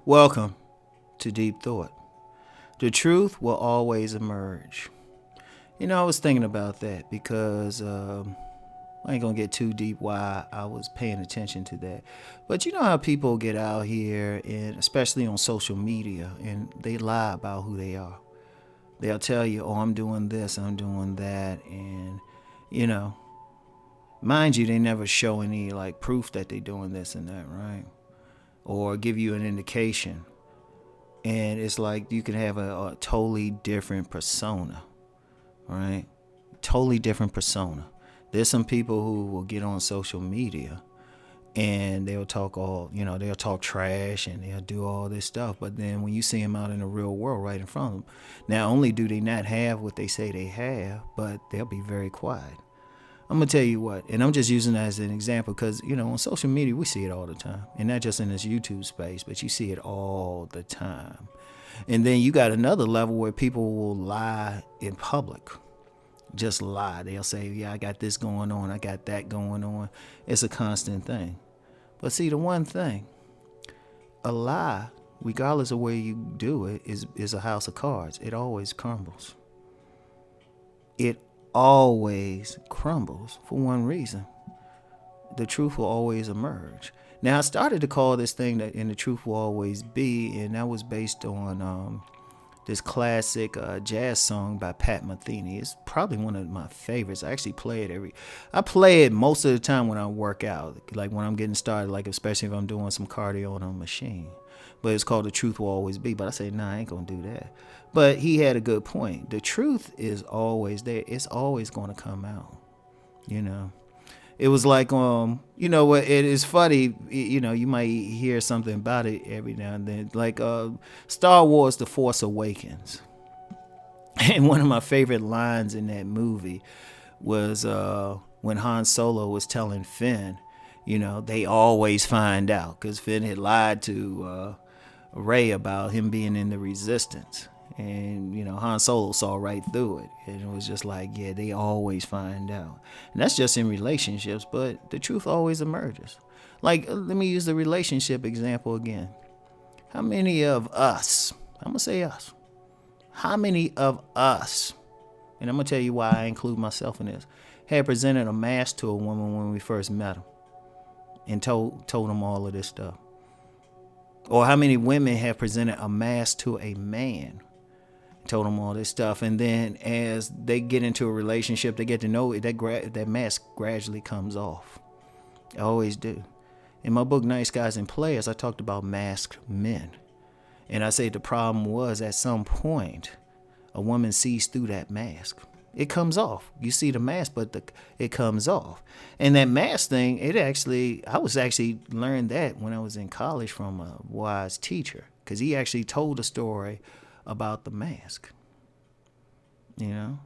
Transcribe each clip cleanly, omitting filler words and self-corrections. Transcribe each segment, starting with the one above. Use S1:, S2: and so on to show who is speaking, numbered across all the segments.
S1: Welcome to Deep Thought. The truth will always emerge. I was thinking about that because I ain't gonna get too deep why I was paying attention to that. But you know how people get out here, and especially on social media, and they lie about who they are. They'll tell you, oh, I'm doing this, I'm doing that, and mind you, they never show any like proof that they're doing this and that, right? Or give you an indication. And it's like you can have a totally different persona, right? Totally different persona. There's some people who will get on social media and they'll talk they'll talk trash and they'll do all this stuff. But then when you see them out in the real world right in front of them, not only do they not have what they say they have, but they'll be very quiet. I'm going to tell you what, and I'm just using that as an example because, on social media, we see it all the time. And not just in this YouTube space, but you see it all the time. And then you got another level where people will lie in public. Just lie. They'll say, yeah, I got this going on. I got that going on. It's a constant thing. But see, the one thing, a lie, regardless of where you do it, is a house of cards. It always crumbles. It always crumbles for one reason. The truth will always emerge. Now, I started to call this thing that "and the truth will always be," and that was based on this classic jazz song by Pat Metheny. It's probably one of my favorites. I actually play it most of the time when I work out, like when I'm getting started, like especially if I'm doing some cardio on a machine. But it's called "The Truth Will Always Be." But I say, nah, I ain't gonna do that. But he had a good point. The truth is always there. It's always gonna come out. It was like what it is funny. You might hear something about it every now and then, like Star Wars: The Force Awakens. And one of my favorite lines in that movie was when Han Solo was telling Finn, they always find out, because Finn had lied to Rey about him being in the Resistance. And, Han Solo saw right through it. And it was just like, yeah, they always find out. And that's just in relationships, but the truth always emerges. Like, let me use the relationship example again. How many of us, I'm going to say us, how many of us, and I'm going to tell you why I include myself in this, had presented a mask to a woman when we first met them and told them all of this stuff? Or how many women have presented a mask to a man, told them all this stuff, and then as they get into a relationship, they get to know it, that mask gradually comes off. I always do. In my book, Nice Guys and Players, I talked about masked men. And I say the problem was, at some point, a woman sees through that mask. It comes off. You see the mask, but it comes off. And that mask thing, I was actually learned that when I was in college from a wise teacher, because he actually told a story about the mask. And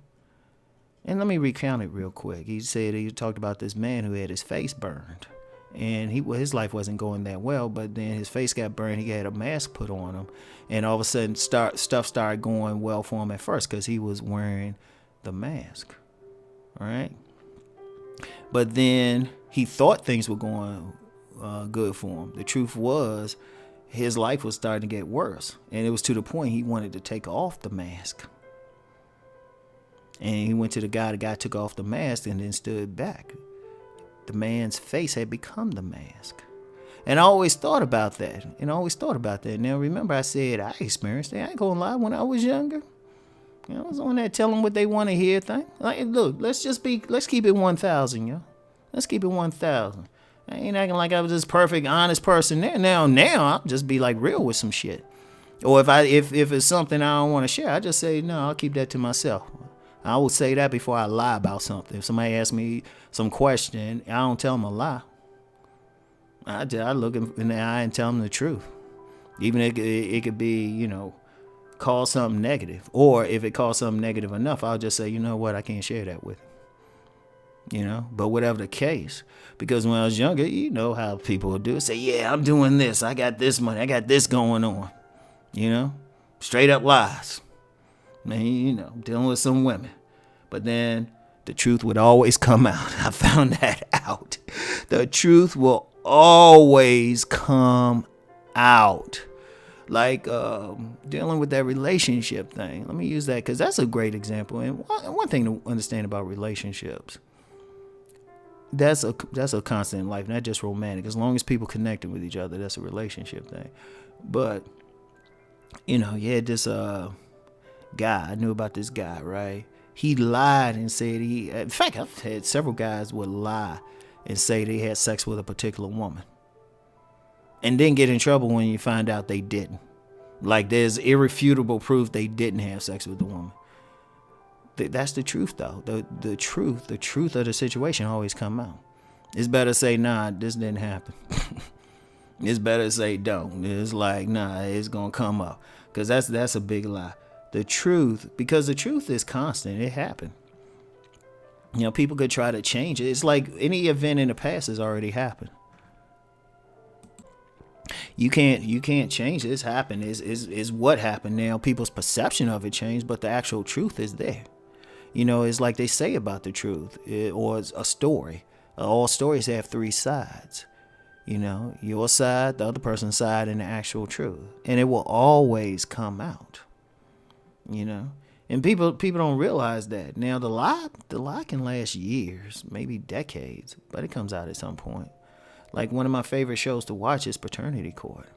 S1: let me recount it real quick. He talked about this man who had his face burned, and his life wasn't going that well, but then his face got burned. He had a mask put on him, and all of a sudden stuff started going well for him at first because he was wearing the mask, right? But then he thought things were going good for him. The truth was, his life was starting to get worse, and it was to the point he wanted to take off the mask. And he went to the guy took off the mask and then stood back. The man's face had become the mask. And I always thought about that. Now, remember I said I experienced it. I ain't gonna lie, when I was younger, I was on that tell them what they want to hear thing. Like, look, let's keep it 1,000, yo. Let's keep it 1,000. I ain't acting like I was this perfect, honest person there. Now I'll just be like real with some shit. Or if it's something I don't want to share, I just say, no, I'll keep that to myself. I would say that before I lie about something. If somebody asks me some question, I don't tell them a lie. I look in the eye and tell them the truth. Even if it could be, call something negative. Or if it calls something negative enough, I'll just say, you know what, I can't share that with you. But whatever the case, because when I was younger, you know how people would do it. Say, yeah, I'm doing this. I got this money. I got this going on. Straight up lies. Man, dealing with some women. But then the truth would always come out. I found that out. The truth will always come out. Like dealing with that relationship thing. Let me use that because that's a great example. And one thing to understand about relationships, that's a constant in life, not just romantic. As long as people connecting with each other, that's a relationship thing. But you had this guy. I knew about this guy, right? He lied and said in fact, I've had several guys would lie and say they had sex with a particular woman and then get in trouble when you find out they didn't. Like there's irrefutable proof they didn't have sex with the woman. That's the truth, though. The truth of the situation always come out. It's better to say, nah, this didn't happen. It's better to say don't. It's like, nah, it's gonna come up, because that's a big lie. The truth, because the truth is constant. It happened. People could try to change it. It's like any event in the past has already happened. You can't change it. It's happened. Is what happened. Now people's perception of it changed, but the actual truth is there. It's like they say about the truth, or it's a story. All stories have three sides. Your side, the other person's side, and the actual truth, and it will always come out. And people don't realize that. Now the lie can last years, maybe decades, but it comes out at some point. Like one of my favorite shows to watch is Paternity Court.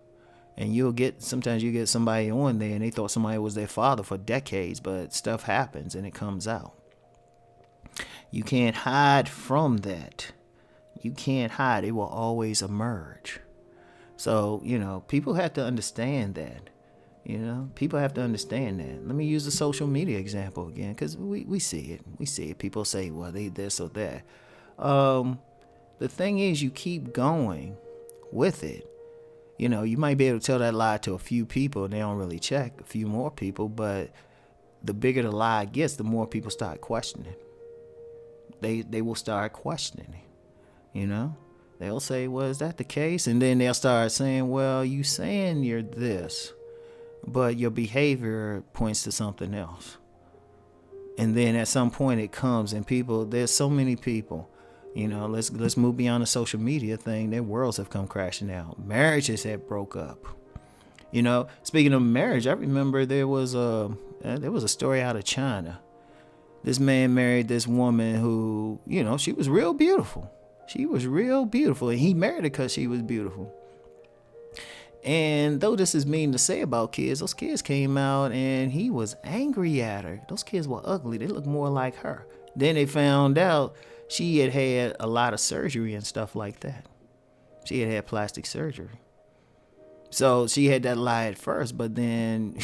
S1: And sometimes you get somebody on there and they thought somebody was their father for decades, but stuff happens and it comes out. You can't hide from that. You can't hide. It will always emerge. So, people have to understand that. People have to understand that. Let me use the social media example again, because we see it. We see it. People say, well, they this or that. The thing is, you keep going with it. You might be able to tell that lie to a few people and they don't really check, a few more people, but the bigger the lie gets, the more people start questioning. They will start questioning. They'll say, well, is that the case? And then they'll start saying, well, you saying you're this, but your behavior points to something else. And then at some point it comes, and there's so many people. Let's move beyond the social media thing. Their worlds have come crashing out. Marriages have broke up. Speaking of marriage, I remember there was a story out of China. This man married this woman who, she was real beautiful. She was real beautiful, and he married her because she was beautiful. And though this is mean to say about kids, those kids came out and he was angry at her. Those kids were ugly. They looked more like her. Then they found out she had a lot of surgery and stuff like that. She had plastic surgery. So she had that lie at first, but then,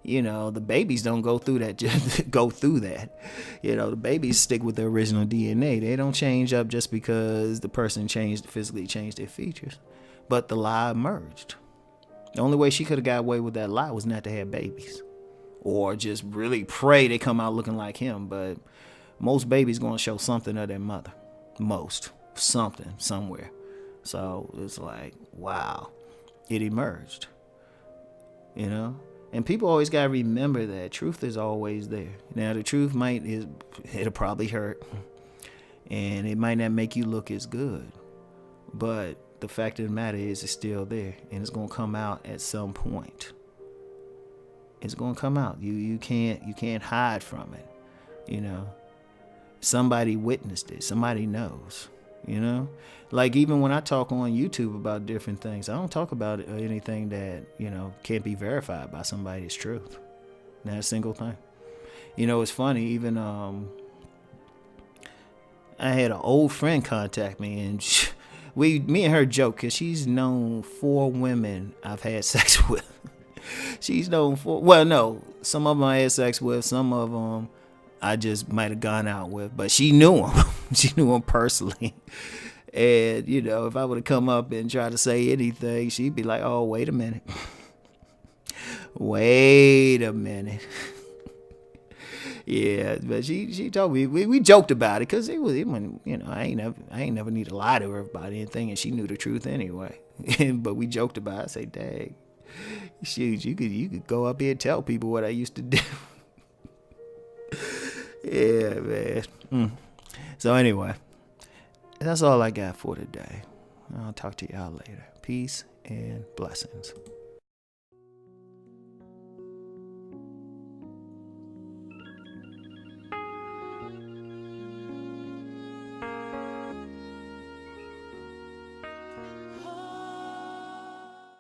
S1: the babies don't go through that. Just go through that. The babies stick with their original DNA. They don't change up just because the person physically changed their features. But the lie emerged. The only way she could have got away with that lie was not to have babies, or just really pray they come out looking like him. But most babies going to show something of their mother. Something, somewhere. So it's like, wow, it emerged. And people always got to remember that truth is always there. Now, the truth it'll probably hurt, and it might not make you look as good. But the fact of the matter is it's still there, and it's going to come out at some point. It's going to come out. You can't hide from it. Somebody witnessed it. Somebody knows. Like even when I talk on YouTube about different things, I don't talk about anything that can't be verified by somebody as truth. Not a single thing. It's funny. Even I had an old friend contact me, and me and her joke, because she's known 4 women I've had sex with. She's known 4. Well, no, some of them I had sex with. Some of them I just might have gone out with, but she knew him. She knew him personally. And, if I would have come up and tried to say anything, she'd be like, oh, wait a minute. Wait a minute. Yeah, but she told me we joked about it because I ain't never need to lie to her about anything, and she knew the truth anyway. But we joked about it. I say, dang, shoot, you could go up here and tell people what I used to do. Yeah, man. So anyway, that's all I got for today. I'll talk to y'all later. Peace and blessings.